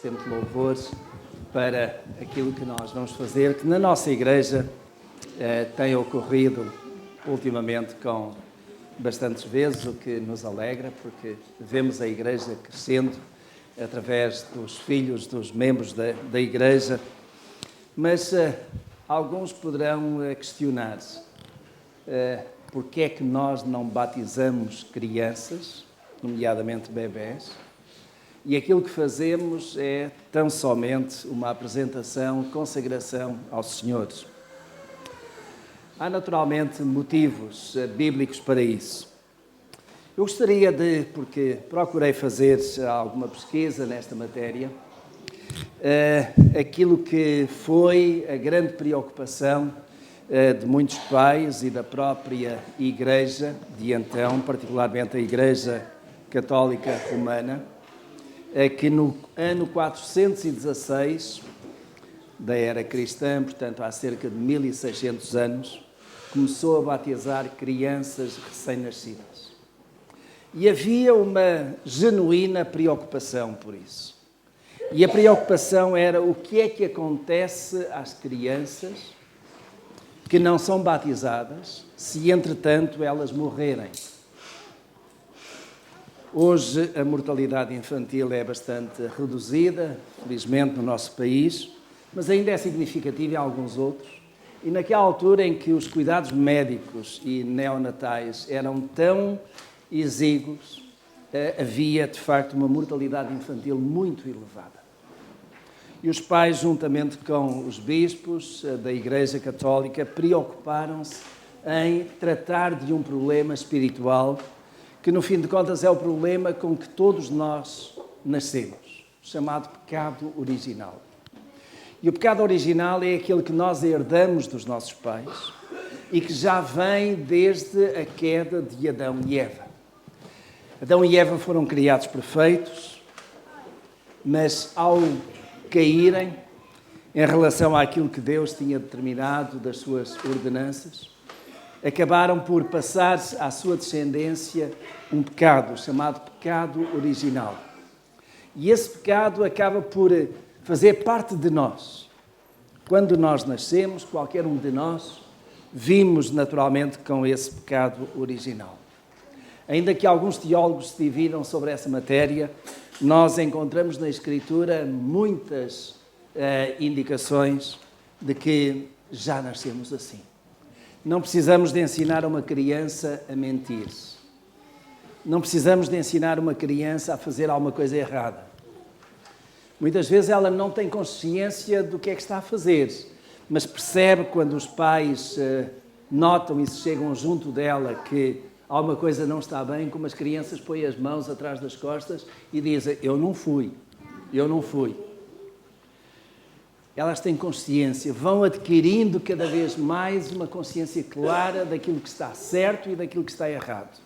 este tempo de louvores para aquilo que nós vamos fazer, que na nossa igreja tem ocorrido ultimamente com bastantes vezes, o que nos alegra, porque vemos a igreja crescendo através dos filhos, dos membros da igreja, mas alguns poderão questionar-se porque é que nós não batizamos crianças, nomeadamente bebés, e aquilo que fazemos é tão somente uma apresentação, consagração aos senhores. Há naturalmente motivos bíblicos para isso. Eu gostaria porque procurei fazer alguma pesquisa nesta matéria, aquilo que foi a grande preocupação de muitos pais e da própria Igreja de então, particularmente a Igreja Católica Romana, que no ano 416 da era cristã, portanto há cerca de 1600 anos, começou a batizar crianças recém-nascidas. E havia uma genuína preocupação por isso. E a preocupação era o que é que acontece às crianças que não são batizadas se, entretanto, elas morrerem. Hoje a mortalidade infantil é bastante reduzida, felizmente, no nosso país, mas ainda é significativa em alguns outros. E naquela altura em que os cuidados médicos e neonatais eram tão exíguos, havia, de facto, uma mortalidade infantil muito elevada. E os pais, juntamente com os bispos da Igreja Católica, preocuparam-se em tratar de um problema espiritual que, no fim de contas, é o problema com que todos nós nascemos, chamado pecado original. E o pecado original é aquele que nós herdamos dos nossos pais e que já vem desde a queda de Adão e Eva. Adão e Eva foram criados perfeitos, mas ao caírem em relação àquilo que Deus tinha determinado das suas ordenanças, acabaram por passar à sua descendência um pecado chamado pecado original. E esse pecado acaba por fazer parte de nós. Quando nós nascemos, qualquer um de nós, vimos naturalmente com esse pecado original. Ainda que alguns teólogos se dividam sobre essa matéria, nós encontramos na Escritura muitas indicações de que já nascemos assim. Não precisamos de ensinar uma criança a mentir. Não precisamos de ensinar uma criança a fazer alguma coisa errada. Muitas vezes ela não tem consciência do que é que está a fazer, mas percebe quando os pais notam e se chegam junto dela que alguma coisa não está bem, como as crianças põem as mãos atrás das costas e dizem, eu não fui. Elas têm consciência, vão adquirindo cada vez mais uma consciência clara daquilo que está certo e daquilo que está errado.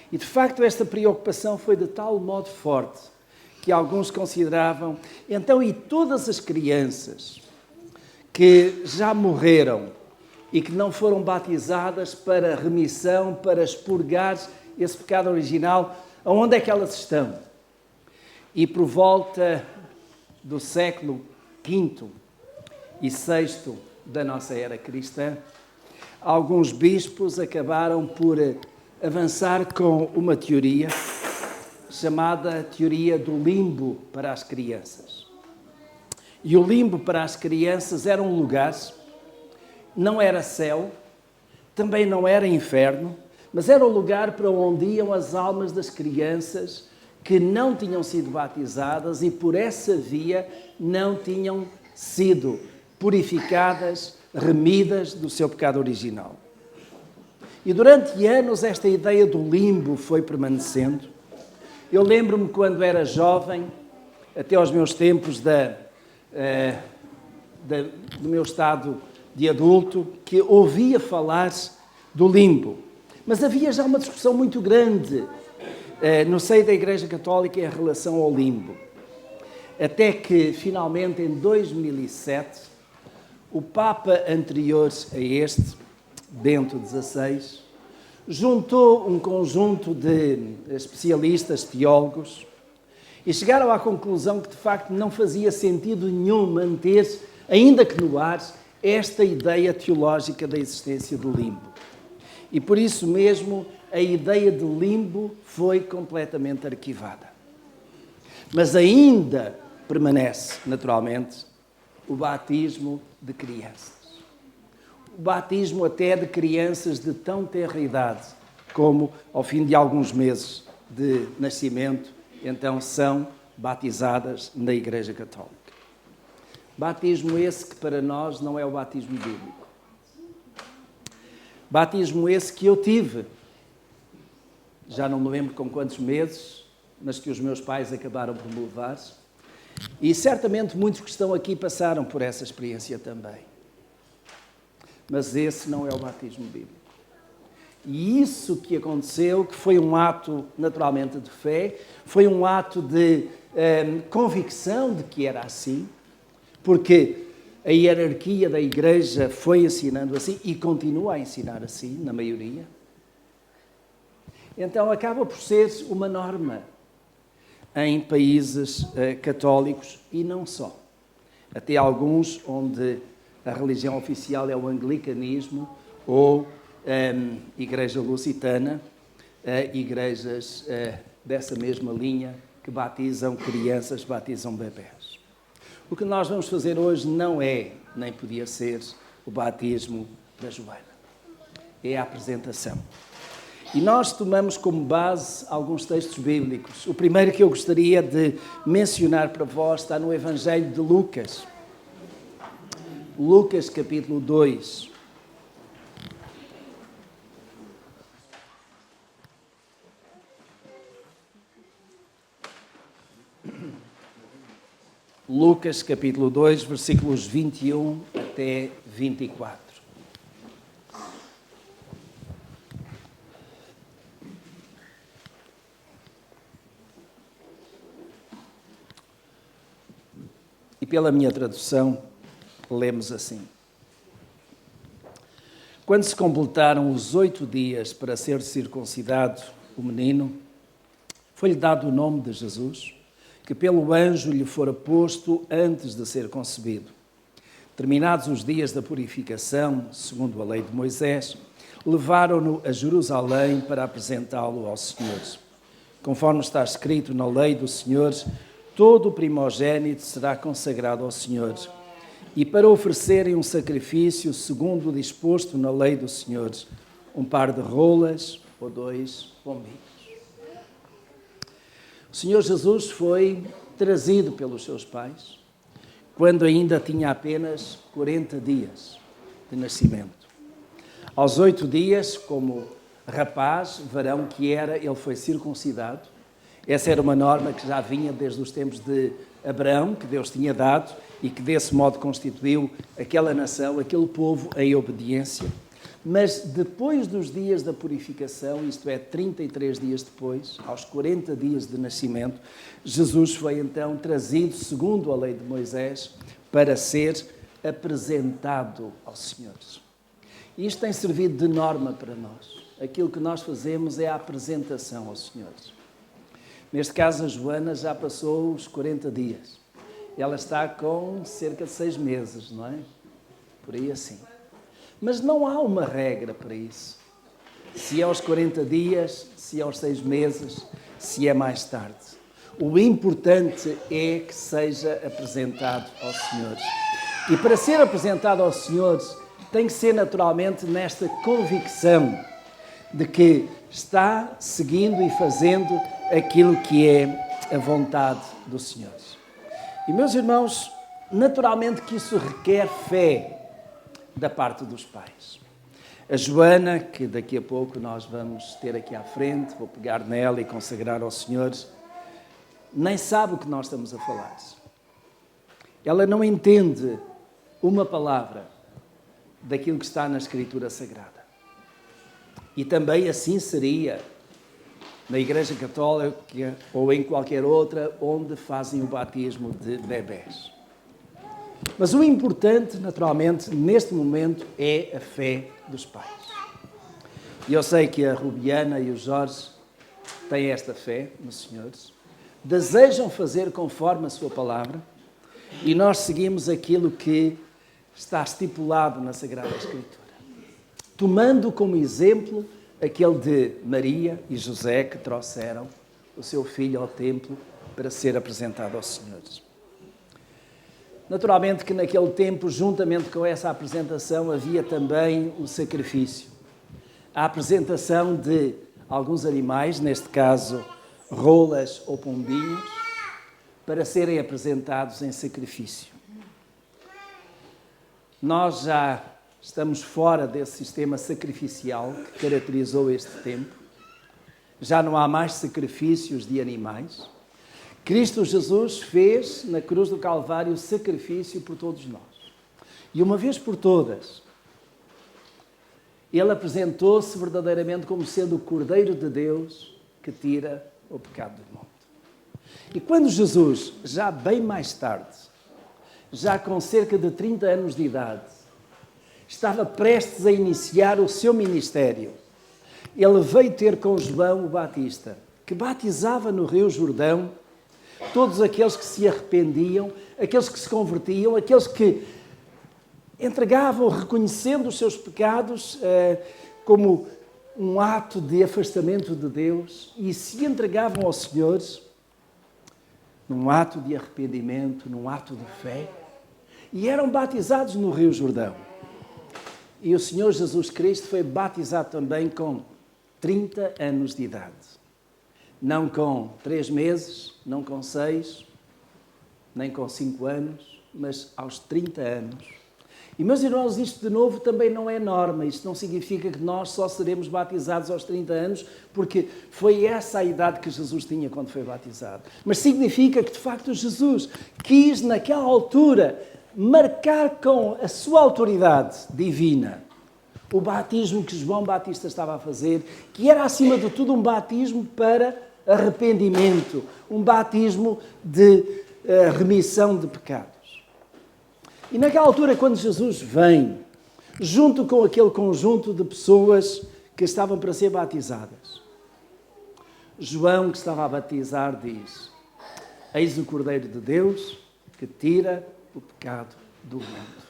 E, de facto, esta preocupação foi de tal modo forte que alguns consideravam, então, e todas as crianças que já morreram e que não foram batizadas para remissão, para expurgar esse pecado original, aonde é que elas estão? E por volta do século V e VI da nossa era cristã, alguns bispos acabaram por avançar com uma teoria chamada teoria do limbo para as crianças. E o limbo para as crianças era um lugar, não era céu, também não era inferno, mas era o lugar para onde iam as almas das crianças que não tinham sido batizadas e por essa via não tinham sido purificadas, remidas do seu pecado original. E durante anos esta ideia do limbo foi permanecendo. Eu lembro-me quando era jovem, até aos meus tempos do meu estado de adulto, que ouvia falar do limbo. Mas havia já uma discussão muito grande no seio da Igreja Católica em relação ao limbo. Até que, finalmente, em 2007, o Papa anterior a este, Bento XVI, juntou um conjunto de especialistas, teólogos, E chegaram à conclusão que, de facto, não fazia sentido nenhum manter, ainda que no ar, esta ideia teológica da existência do limbo. E por isso mesmo, a ideia de limbo foi completamente arquivada. Mas ainda permanece, naturalmente, o batismo de crianças. O batismo até de crianças de tão tenra idade, como ao fim de alguns meses de nascimento, então são batizadas na Igreja Católica. Batismo esse que para nós não é o batismo bíblico. Batismo esse que eu tive, já não me lembro com quantos meses, mas que os meus pais acabaram por me levar. E certamente muitos que estão aqui passaram por essa experiência também. Mas esse não é o batismo bíblico. E isso que aconteceu, que foi um ato naturalmente de fé, foi um ato de convicção de que era assim, porque a hierarquia da Igreja foi ensinando assim e continua a ensinar assim, na maioria. Então acaba por ser uma norma em países católicos e não só. Até alguns onde a religião oficial é o anglicanismo ou Igreja Lusitana, igrejas dessa mesma linha que batizam crianças, batizam bebés. O que nós vamos fazer hoje não é, nem podia ser, o batismo da Joana. É a apresentação. E nós tomamos como base alguns textos bíblicos. O primeiro que eu gostaria de mencionar para vós está no Evangelho de Lucas. Lucas, capítulo 2. Lucas, capítulo 2, versículos 21 até 24. E pela minha tradução, lemos assim. Quando se completaram os 8 dias para ser circuncidado o menino, foi-lhe dado o nome de Jesus, que pelo anjo lhe fora posto antes de ser concebido. Terminados os dias da purificação, segundo a lei de Moisés, levaram-no a Jerusalém para apresentá-lo ao Senhor. Conforme está escrito na lei do Senhor, todo o primogênito será consagrado ao Senhor. E para oferecerem um sacrifício segundo o disposto na lei do Senhor, um par de rolas ou 2 pombinhos. O Senhor Jesus foi trazido pelos seus pais quando ainda tinha apenas 40 dias de nascimento. Aos 8 dias, como rapaz, varão que era, ele foi circuncidado. Essa era uma norma que já vinha desde os tempos de Abraão, que Deus tinha dado e que desse modo constituiu aquela nação, aquele povo em obediência. Mas depois dos dias da purificação, isto é, 33 dias depois, aos 40 dias de nascimento, Jesus foi então trazido, segundo a lei de Moisés, para ser apresentado aos senhores. Isto tem servido de norma para nós. Aquilo que nós fazemos é a apresentação aos senhores. Neste caso, a Joana já passou os 40 dias. Ela está com cerca de 6 meses, não é? Por aí assim. Mas não há uma regra para isso. Se é aos 40 dias, se é aos 6 meses, se é mais tarde. O importante é que seja apresentado aos senhores. E para ser apresentado aos senhores, tem que ser naturalmente nesta convicção de que está seguindo e fazendo aquilo que é a vontade do Senhor. E, meus irmãos, naturalmente que isso requer fé da parte dos pais. A Joana, que daqui a pouco nós vamos ter aqui à frente, vou pegar nela e consagrar aos senhores, nem sabe o que nós estamos a falar. Ela não entende uma palavra daquilo que está na Escritura Sagrada. E também assim seria na Igreja Católica ou em qualquer outra onde fazem o batismo de bebés. Mas o importante, naturalmente, neste momento, é a fé dos pais. E eu sei que a Rubiana e o Jorge têm esta fé nos senhores, desejam fazer conforme a sua palavra e nós seguimos aquilo que está estipulado na Sagrada Escritura. Tomando como exemplo aquele de Maria e José que trouxeram o seu filho ao templo para ser apresentado aos senhores. Naturalmente que naquele tempo, juntamente com essa apresentação, havia também o sacrifício. A apresentação de alguns animais, neste caso rolas ou pombinhos, para serem apresentados em sacrifício. Nós já estamos fora desse sistema sacrificial que caracterizou este tempo. Já não há mais sacrifícios de animais. Cristo Jesus fez na cruz do Calvário sacrifício por todos nós. E uma vez por todas, Ele apresentou-se verdadeiramente como sendo o Cordeiro de Deus que tira o pecado do mundo. E quando Jesus, já bem mais tarde, já com cerca de 30 anos de idade, estava prestes a iniciar o seu ministério, ele veio ter com João o Batista, que batizava no Rio Jordão todos aqueles que se arrependiam, aqueles que se convertiam, aqueles que entregavam, reconhecendo os seus pecados como um ato de afastamento de Deus e se entregavam aos senhores num ato de arrependimento, num ato de fé, e eram batizados no Rio Jordão. E o Senhor Jesus Cristo foi batizado também com 30 anos de idade. Não com 3 meses, não com 6, nem com 5 anos, mas aos 30 anos. E, meus irmãos, isto de novo também não é norma. Isto não significa que nós só seremos batizados aos 30 anos, porque foi essa a idade que Jesus tinha quando foi batizado. Mas significa que, de facto, Jesus quis, naquela altura, marcar com a sua autoridade divina o batismo que João Batista estava a fazer, que era, acima de tudo, um batismo para arrependimento, um batismo de remissão de pecados. E naquela altura, quando Jesus vem, junto com aquele conjunto de pessoas que estavam para ser batizadas, João, que estava a batizar, diz: eis o Cordeiro de Deus que tira o pecado do mundo.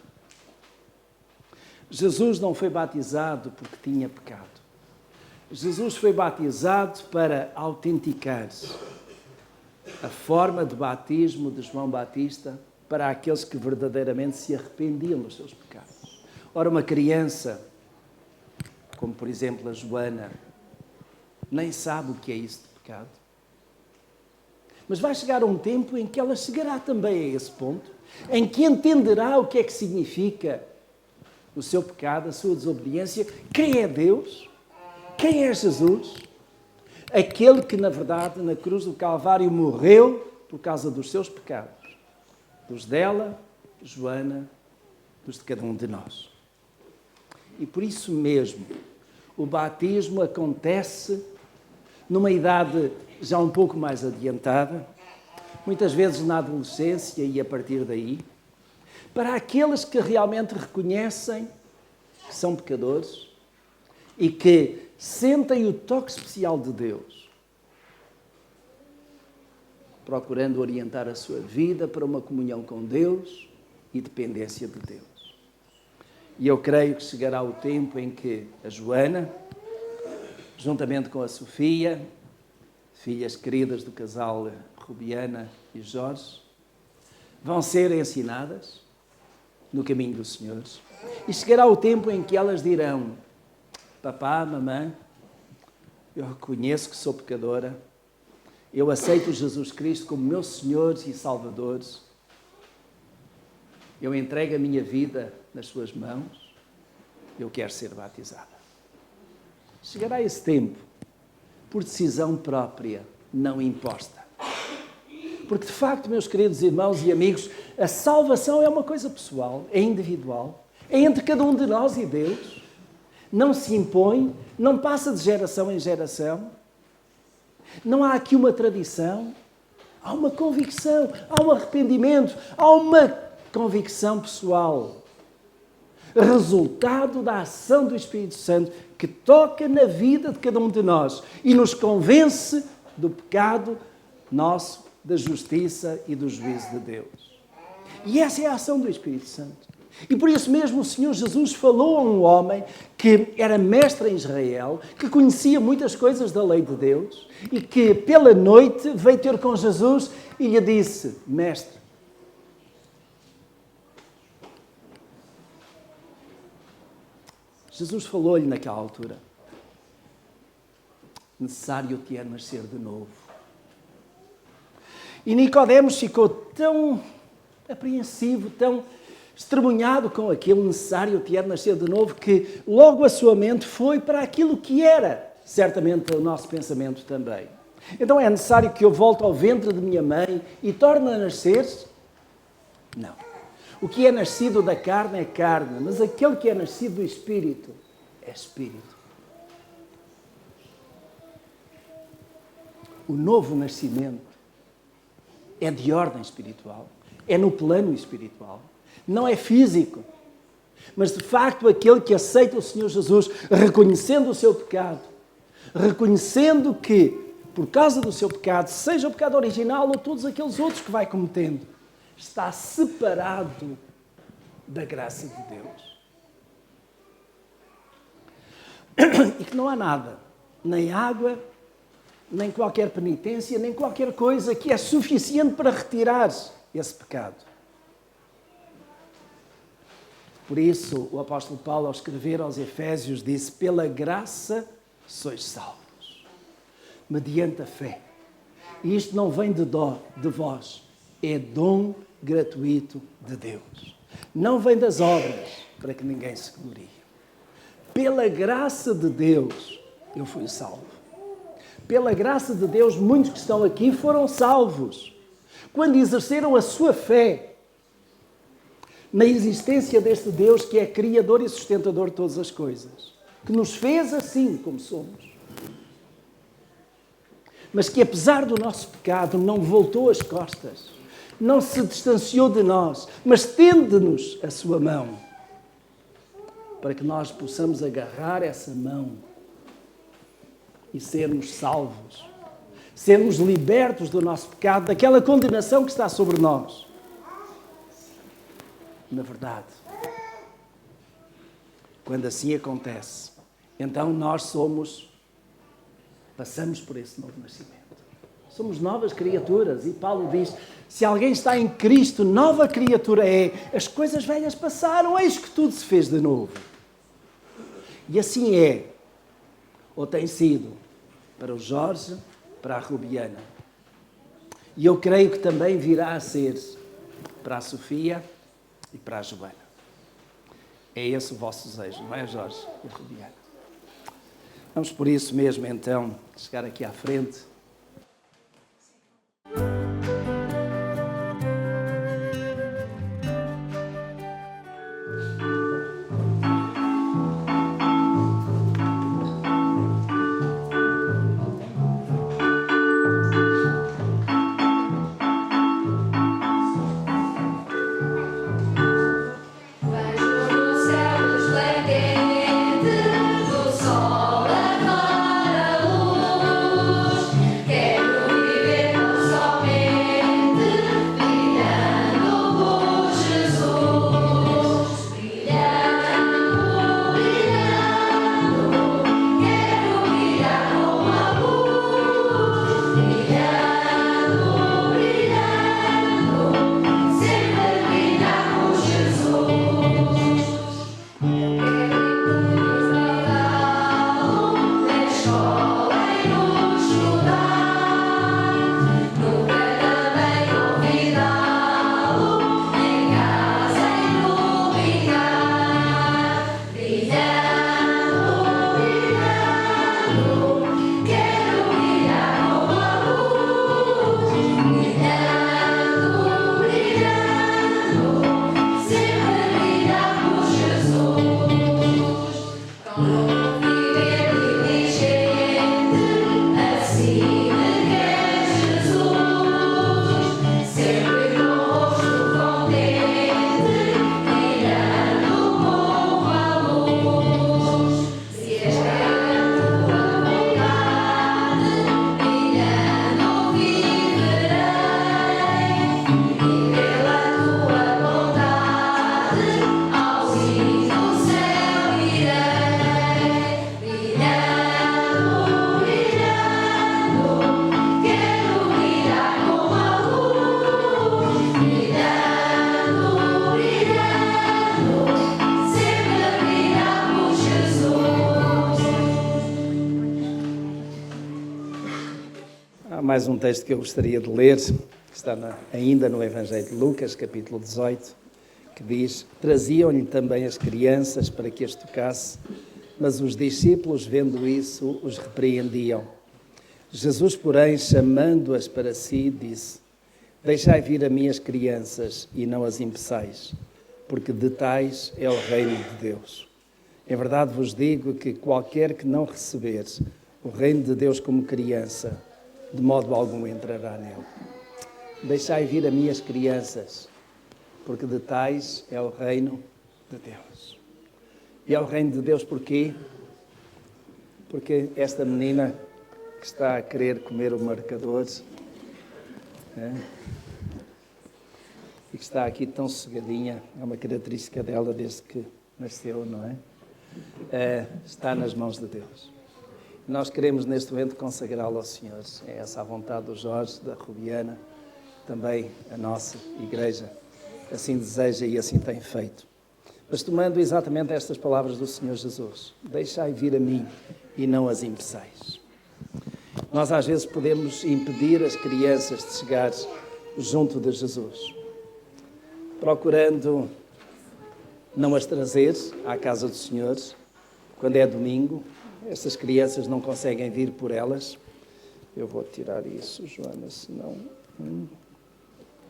Jesus não foi batizado porque tinha pecado. Jesus foi batizado para autenticar-se a forma de batismo de João Batista para aqueles que verdadeiramente se arrependiam dos seus pecados. Ora, uma criança, como por exemplo a Joana, nem sabe o que é isso de pecado. Mas vai chegar um tempo em que ela chegará também a esse ponto, em que entenderá o que é que significa o seu pecado, a sua desobediência, quem é Deus, quem é Jesus, aquele que, na verdade, na cruz do Calvário morreu por causa dos seus pecados, dos dela, Joana, dos de cada um de nós. E por isso mesmo, o batismo acontece numa idade já um pouco mais adiantada, muitas vezes na adolescência e a partir daí, para aqueles que realmente reconhecem que são pecadores e que sentem o toque especial de Deus, procurando orientar a sua vida para uma comunhão com Deus e dependência de Deus. E eu creio que chegará o tempo em que a Joana, juntamente com a Sofia, filhas queridas do casal Rubiana e Jorge, vão ser ensinadas no caminho do Senhor. E chegará o tempo em que elas dirão: papá, mamãe, eu reconheço que sou pecadora, eu aceito Jesus Cristo como meu Senhor e Salvador, eu entrego a minha vida nas suas mãos, eu quero ser batizada. Chegará esse tempo, por decisão própria, não imposta. Porque, de facto, meus queridos irmãos e amigos, a salvação é uma coisa pessoal, é individual, é entre cada um de nós e Deus. Não se impõe, não passa de geração em geração. Não há aqui uma tradição, há uma convicção, há um arrependimento, há uma convicção pessoal. Resultado da ação do Espírito Santo que toca na vida de cada um de nós e nos convence do pecado, nosso, da justiça e do juízo de Deus. E essa é a ação do Espírito Santo. E por isso mesmo o Senhor Jesus falou a um homem que era mestre em Israel, que conhecia muitas coisas da lei de Deus e que pela noite veio ter com Jesus e lhe disse: Mestre, Jesus falou-lhe naquela altura: necessário te é nascer de novo. E Nicodemos ficou tão apreensivo, tão estremunhado com aquele necessário te é nascer de novo, que logo a sua mente foi para aquilo que era, certamente, o nosso pensamento também. Então é necessário que eu volte ao ventre de minha mãe e torne a nascer? Não. O que é nascido da carne é carne, mas aquele que é nascido do Espírito é Espírito. O novo nascimento é de ordem espiritual, é no plano espiritual, não é físico. Mas, de facto, aquele que aceita o Senhor Jesus, reconhecendo o seu pecado, reconhecendo que, por causa do seu pecado, seja o pecado original ou todos aqueles outros que vai cometendo, está separado da graça de Deus. E que não há nada, nem água, nem qualquer penitência, nem qualquer coisa que é suficiente para retirar esse pecado. Por isso, o apóstolo Paulo, ao escrever aos Efésios, disse: pela graça sois salvos, mediante a fé. E isto não vem de vós, é dom gratuito de Deus. Não vem das obras, para que ninguém se glorie. Pela graça de Deus, eu fui salvo. Pela graça de Deus, muitos que estão aqui foram salvos, quando exerceram a sua fé na existência deste Deus que é criador e sustentador de todas as coisas, que nos fez assim como somos, mas que apesar do nosso pecado não voltou as costas, não se distanciou de nós, mas tende-nos a sua mão, para que nós possamos agarrar essa mão e sermos salvos, sermos libertos do nosso pecado, daquela condenação que está sobre nós. Na verdade, quando assim acontece, então nós passamos por esse novo nascimento. Somos novas criaturas e Paulo diz: se alguém está em Cristo, nova criatura é. As coisas velhas passaram, eis que tudo se fez de novo. E assim é, ou tem sido, para o Jorge, para a Rubiana. E eu creio que também virá a ser para a Sofia e para a Joana. É esse o vosso desejo, não é, Jorge e Rubiana? Vamos por isso mesmo, então, chegar aqui à frente. Há mais um texto que eu gostaria de ler, que está ainda no Evangelho de Lucas, capítulo 18, que diz: traziam-lhe também as crianças para que as tocasse, mas os discípulos, vendo isso, os repreendiam. Jesus, porém, chamando-as para si, disse: deixai vir a mim as crianças e não as impeçais, porque de tais é o reino de Deus. Em verdade vos digo que qualquer que não receber o reino de Deus como criança, de modo algum entrará nele. Deixai vir a mim as crianças, porque de tais é o reino de Deus. E é o reino de Deus porquê? Porque esta menina que está a querer comer o marcador, e que está aqui tão sossegadinha, é uma característica dela desde que nasceu, não é? Está nas mãos de Deus. Nós queremos neste momento consagrá-lo ao Senhor. É essa a vontade do Jorge, da Rubiana, também a nossa igreja assim deseja e assim tem feito. Mas tomando exatamente estas palavras do Senhor Jesus: deixai vir a mim e não as impeçais. Nós às vezes podemos impedir as crianças de chegar junto de Jesus, procurando não as trazer à casa do Senhor quando é domingo. Estas crianças não conseguem vir por elas. Eu vou tirar isso, Joana, senão...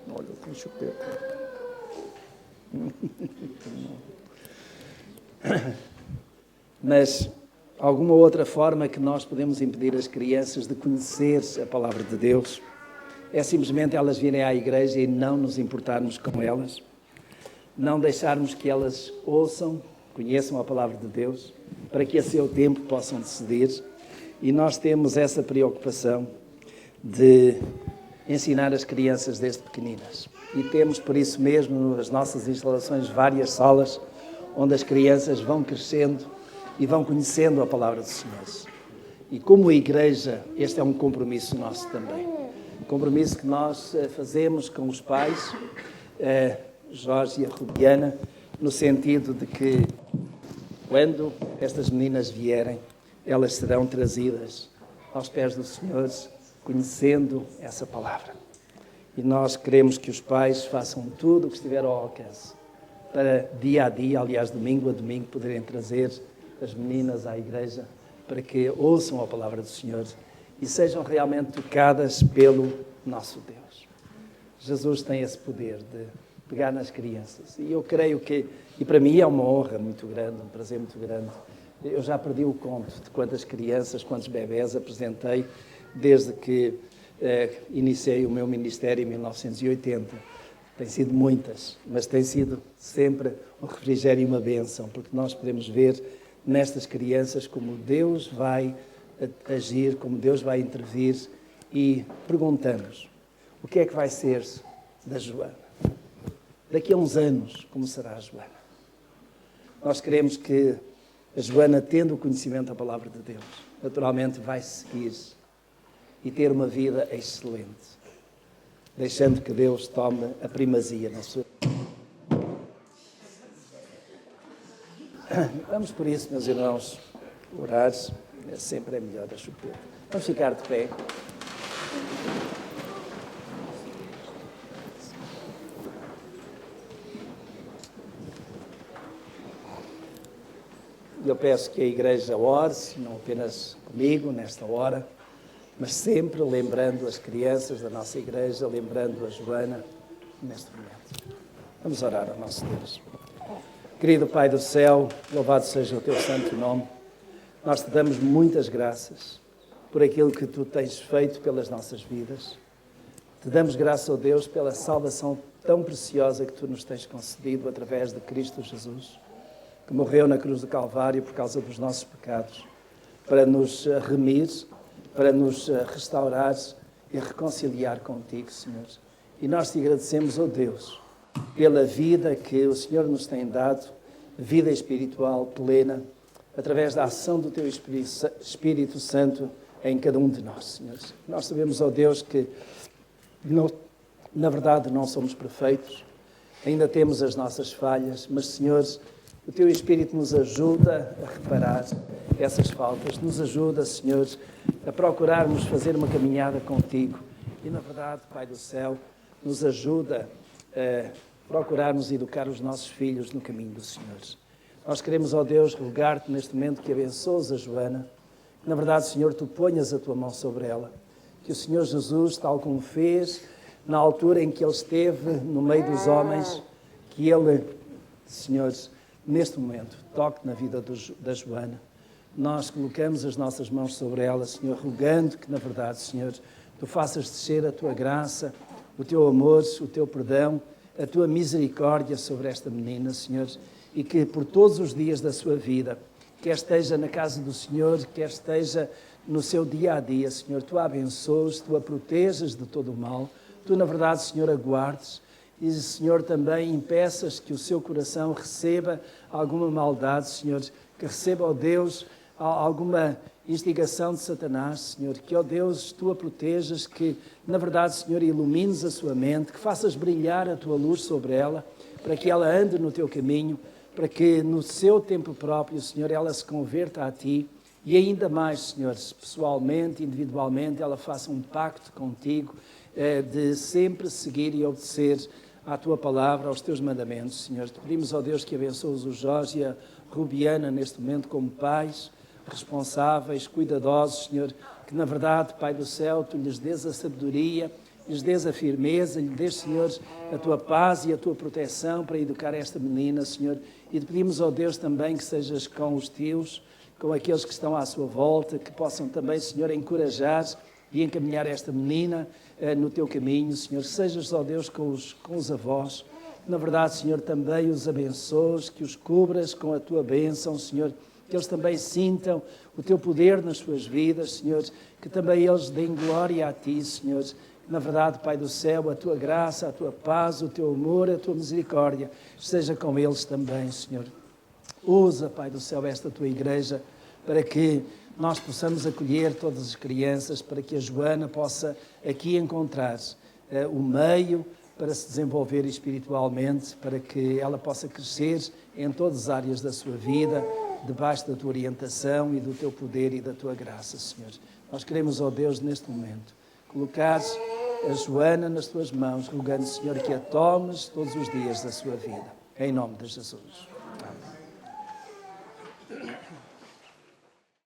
Olha, tem chupeta. Mas alguma outra forma que nós podemos impedir as crianças de conhecer a palavra de Deus é simplesmente elas virem à igreja e não nos importarmos com elas, não deixarmos que elas ouçam, conheçam a palavra de Deus, para que a seu tempo possam decidir. E nós temos essa preocupação de ensinar as crianças desde pequeninas. E temos, por isso mesmo, nas nossas instalações, várias salas onde as crianças vão crescendo e vão conhecendo a palavra do Senhor. E como igreja, este é um compromisso nosso também. Compromisso que nós fazemos com os pais, Jorge e a Rubiana, no sentido de que, quando estas meninas vierem, elas serão trazidas aos pés do Senhor, conhecendo essa palavra. E nós queremos que os pais façam tudo o que estiver ao alcance para, dia a dia, aliás, domingo a domingo, poderem trazer as meninas à igreja para que ouçam a palavra do Senhor e sejam realmente tocadas pelo nosso Deus. Jesus tem esse poder de pegar nas crianças. E eu creio que, e para mim é uma honra muito grande, um prazer muito grande. Eu já perdi o conto de quantas crianças, quantos bebés apresentei desde que iniciei o meu ministério em 1980. Tem sido muitas, mas tem sido sempre um refrigério e uma bênção, porque nós podemos ver nestas crianças como Deus vai agir, como Deus vai intervir, e perguntamos: o que é que vai ser da Joana? Daqui a uns anos, como será a Joana? Nós queremos que a Joana, tendo o conhecimento da palavra de Deus, naturalmente vai seguir e ter uma vida excelente, deixando que Deus tome a primazia na sua vida. Vamos por isso, meus irmãos, orar. Sempre é melhor a chupeta. Vamos ficar de pé. Eu peço que a igreja ore, não apenas comigo nesta hora, mas sempre lembrando as crianças da nossa igreja, lembrando a Joana neste momento. Vamos orar ao nosso Deus. Querido Pai do céu, louvado seja o teu santo nome. Nós te damos muitas graças por aquilo que tu tens feito pelas nossas vidas. Te damos graças, ó Deus, pela salvação tão preciosa que tu nos tens concedido através de Cristo Jesus, que morreu na cruz do Calvário por causa dos nossos pecados, para nos remir, para nos restaurar e reconciliar contigo, Senhor. E nós te agradecemos, ó Deus, pela vida que o Senhor nos tem dado, vida espiritual plena, através da ação do teu Espírito Santo em cada um de nós, Senhor. Nós sabemos, ó Deus, que na verdade não somos perfeitos, ainda temos as nossas falhas, mas, Senhor, o Teu Espírito nos ajuda a reparar essas faltas, nos ajuda, Senhor, a procurarmos fazer uma caminhada contigo e, na verdade, Pai do céu, nos ajuda a procurarmos educar os nossos filhos no caminho do Senhor. Nós queremos, ó Deus, rogar-te neste momento que abençoes a Joana, que, na verdade, Senhor, tu ponhas a tua mão sobre ela, que o Senhor Jesus, tal como fez na altura em que ele esteve no meio dos homens, que ele, Senhor, neste momento, toque na vida da Joana. Nós colocamos as nossas mãos sobre ela, Senhor, rogando que, na verdade, Senhor, tu faças descer a tua graça, o teu amor, o teu perdão, a tua misericórdia sobre esta menina, Senhor, e que por todos os dias da sua vida, quer esteja na casa do Senhor, quer esteja no seu dia-a-dia, Senhor, tu a abençoes, tu a protejas de todo o mal, tu, na verdade, Senhor, a guardes e, Senhor, também impeças que o seu coração receba alguma maldade, Senhor, que receba, ó Deus, alguma instigação de Satanás, Senhor, que, ó Deus, tu a protejas, que, na verdade, Senhor, ilumines a sua mente, que faças brilhar a tua luz sobre ela, para que ela ande no teu caminho, para que no seu tempo próprio, Senhor, ela se converta a ti e ainda mais, Senhor, pessoalmente, individualmente, ela faça um pacto contigo de sempre seguir e obedecer à tua palavra, aos teus mandamentos, Senhor. Te pedimos, ó Deus, que abençoes o Jorge e a Rubiana neste momento como pais, responsáveis, cuidadosos, Senhor, que na verdade, Pai do céu, tu lhes dês a sabedoria, lhes dês a firmeza, lhes dês, Senhor, a tua paz e a tua proteção para educar esta menina, Senhor. E te pedimos, ó Deus, também que sejas com os teus, com aqueles que estão à sua volta, que possam também, Senhor, encorajar e encaminhar esta menina no teu caminho, Senhor. Sejas, ó Deus, com os avós. Na verdade, Senhor, também os abençoes, que os cubras com a tua bênção, Senhor, que eles também sintam o teu poder nas suas vidas, Senhor, que também eles deem glória a ti, Senhor. Na verdade, Pai do céu, a tua graça, a tua paz, o teu amor, a tua misericórdia, esteja com eles também, Senhor. Usa, Pai do céu, esta tua igreja para que nós possamos acolher todas as crianças, para que a Joana possa aqui encontrar o meio para se desenvolver espiritualmente, para que ela possa crescer em todas as áreas da sua vida, debaixo da tua orientação e do teu poder e da tua graça, Senhor. Nós queremos, ó Deus, neste momento, colocar a Joana nas tuas mãos, rogando, Senhor, que a tomes todos os dias da sua vida. Em nome de Jesus.